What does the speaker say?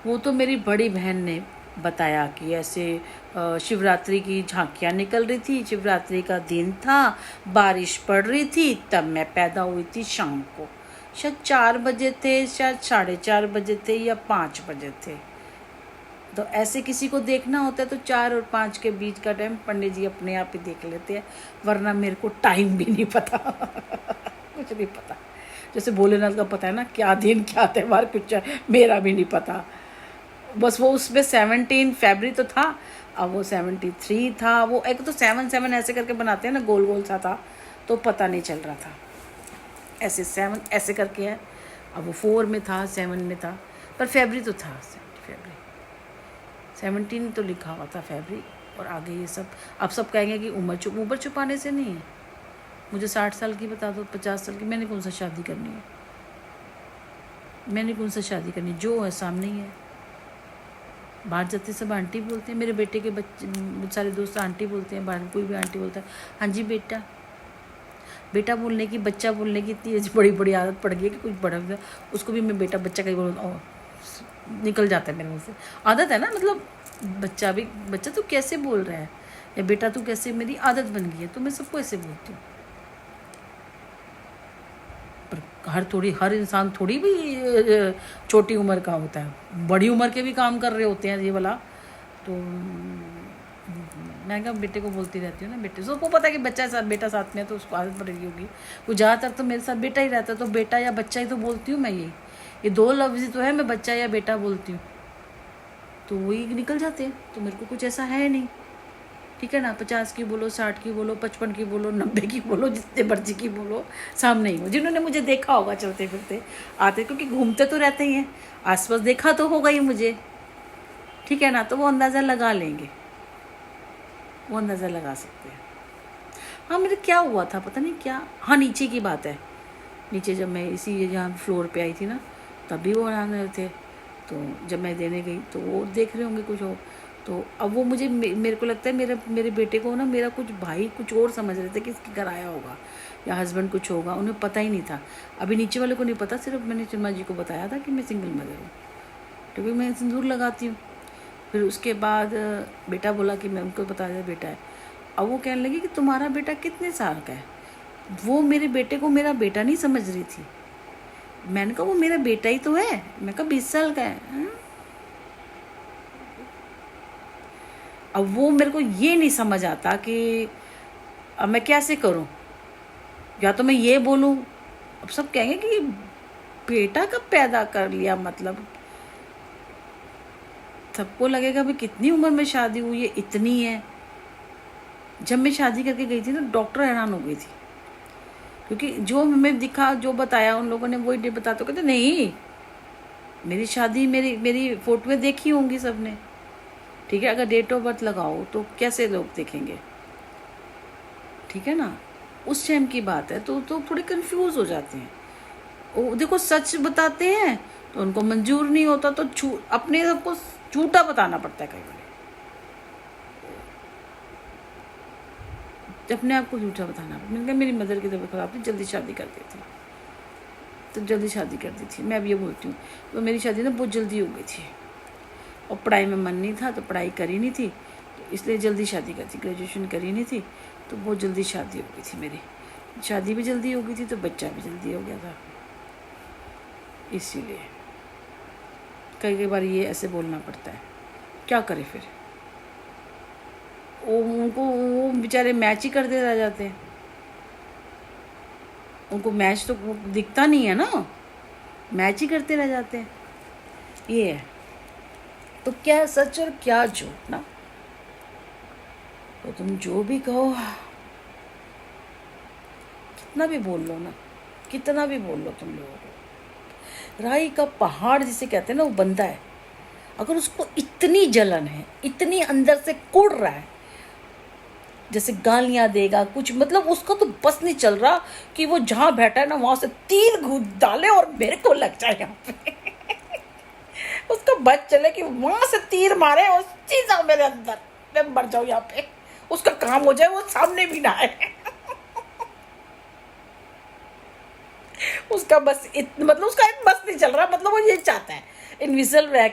वो तो मेरी बड़ी बहन ने बताया कि ऐसे शिवरात्रि की झांकियाँ निकल रही थी, शिवरात्रि का दिन था, बारिश पड़ रही थी, तब मैं पैदा हुई थी शाम को। शायद 4 बजे थे, शायद 4:30 बजे थे या 5 बजे थे। तो ऐसे किसी को देखना होता है तो 4 और 5 के बीच का टाइम पंडित जी अपने आप ही देख लेते हैं, वरना मेरे को टाइम भी नहीं पता कुछ नहीं पता। जैसे भोलेनाथ का पता है ना क्या दिन क्या त्यौहार, कुछ मेरा भी नहीं पता। बस वो उसमें 17 फरवरी तो था, अब वो 73 था, वो एक तो 7 ऐसे करके बनाते हैं ना, गोल गोल सा था, तो पता नहीं चल रहा था। ऐसे 7 ऐसे करके है, अब वो 4 में था, 7 में था, पर फरवरी तो था, 17 तो लिखा हुआ था फरवरी। और आगे ये सब अब सब कहेंगे कि उम्र छुपाने से नहीं है। मुझे 60 साल की बता दो, 50 साल की, मैंने कौन सा शादी करनी है, मैंने कौन सा शादी करनी, जो है सामने ही है। बाहर जाते सब आंटी बोलते हैं, मेरे बेटे के बच्चे सारे दोस्त आंटी बोलते हैं, बाहर कोई भी आंटी बोलता है हाँ जी बेटा। बेटा बोलने की, बच्चा बोलने की इतनी बड़ी बड़ी आदत पड़ गई है कि कुछ बड़ा उसको भी मैं बेटा बच्चा का ही बोल, निकल जाता है मेरे मुँह से। आदत है ना, मतलब बच्चा तू कैसे बोल रहा है, या बेटा तू कैसे, मेरी आदत बन गई है, तो मैं सबको ऐसे बोलती हूँ। पर हर इंसान थोड़ी भी छोटी उम्र का होता है, बड़ी उम्र के भी काम कर रहे होते हैं ये वाला। तो मैं क्या बेटे को बोलती रहती हूँ ना, बेटे सबको पता है कि बच्चा साथ बेटा साथ में है, तो उसको आदत पड़ रही होगी। वो ज़्यादातर तो मेरे साथ बेटा ही रहता है, तो बेटा या बच्चा ही तो बोलती हूँ मैं। ये 2 लफ्ज़ तो है, मैं बच्चा या बेटा बोलती हूँ, तो वही निकल जाते हैं। तो मेरे को कुछ ऐसा है नहीं, ठीक है ना। 50 की बोलो, 60 की बोलो, 55 की बोलो, 90 की बोलो, जितने मर्जी की बोलो, सामने ही हो। जिन्होंने मुझे देखा होगा चलते फिरते आते, क्योंकि घूमते तो रहते ही हैं आसपास, देखा तो होगा ही मुझे, ठीक है ना, तो वो अंदाज़ा लगा लेंगे, वो अंदाज़ा लगा सकते हैं। हाँ, मेरे क्या हुआ था पता नहीं क्या, हाँ नीचे की बात है। नीचे जब मैं इसी यहाँ फ्लोर पे आई थी ना, तभी वो आने रहे थे, तो जब मैं देने गई तो वो देख रहे होंगे कुछ और। तो अब वो मेरे को लगता है मेरे बेटे को ना, मेरा कुछ भाई कुछ और समझ रहे थे कि इसके घर आया होगा या हस्बैंड कुछ होगा, उन्हें पता ही नहीं था। अभी नीचे वाले को नहीं पता, सिर्फ मैंने चिन्मा जी को बताया था कि मैं सिंगल मदर हूँ, क्योंकि मैं सिंदूर लगाती हूँ। फिर उसके बाद बेटा बोला कि मैं उनको बता दिया बेटा है। अब वो कहने लगी कि तुम्हारा बेटा कितने साल का है। वो मेरे बेटे को मेरा बेटा नहीं समझ रही थी। मैंने कहा वो मेरा बेटा ही तो है, मैं कहा 20 साल का है। अब वो मेरे को ये नहीं समझ आता कि अब मैं कैसे करूं, या तो मैं ये बोलूं, अब सब कहेंगे कि बेटा कब पैदा कर लिया, मतलब सबको लगेगा भाई कितनी उम्र में शादी हुई है, इतनी है। जब मैं शादी करके गई थी ना, डॉक्टर हैरान हो गई थी, क्योंकि जो हमें दिखा, जो बताया उन लोगों ने वही डेट बता, तो कहते नहीं मेरी शादी मेरी फोटो में देखी होंगी सबने, ठीक है। अगर डेट ऑफ बर्थ लगाओ तो कैसे लोग देखेंगे, ठीक है ना। उस टाइम की बात है, तो थोड़े कंफ्यूज हो जाते हैं। वो देखो सच बताते हैं तो उनको मंजूर नहीं होता, तो अपने सबको झूठा बताना पड़ता है कई बार, अपने आप को झूठा बताना। मैंने कहा मेरी मदर की तबीयत खराब थी, जल्दी शादी कर दी थी, तो जल्दी शादी कर दी थी। मैं अब ये बोलती हूँ, तो मेरी शादी ना बहुत जल्दी हो गई थी, और पढ़ाई में मन नहीं था, तो पढ़ाई करी नहीं थी, तो इसलिए जल्दी शादी कर दी। ग्रेजुएशन करी नहीं थी, तो बहुत जल्दी शादी हो गई थी मेरी। शादी भी जल्दी हो गई थी, तो बच्चा भी जल्दी हो गया था, इसीलिए कई बार ये ऐसे बोलना पड़ता है। क्या करे फिर, वो बेचारे मैच ही करते रह जाते हैं, उनको मैच तो दिखता नहीं है ना, मैच ही करते रह जाते हैं। ये है, तो क्या सच और क्या झूठ ना, तो तुम जो भी कहो, कितना भी बोल लो ना, कितना भी बोल लो तुम लोगों को, राई का पहाड़ जिसे कहते हैं ना, वो बंदा है। अगर उसको इतनी जलन है, इतनी अंदर से कुड़ रहा है, जैसे गालियां देगा कुछ, मतलब उसका तो बस नहीं चल रहा कि वो जहां बैठा है ना, वहां से तीर डाले और मेरे को लग जाए यहाँ पे उसका बस चले कि वहां से तीर मारे और सीधा मेरे अंदर, मैं मर जाऊं यहाँ पे, उसका काम हो जाए, वो सामने भी ना आए उसका बस मतलब उसका एक बस नहीं चल रहा, मतलब वो ये चाहता है इनविजिबल रह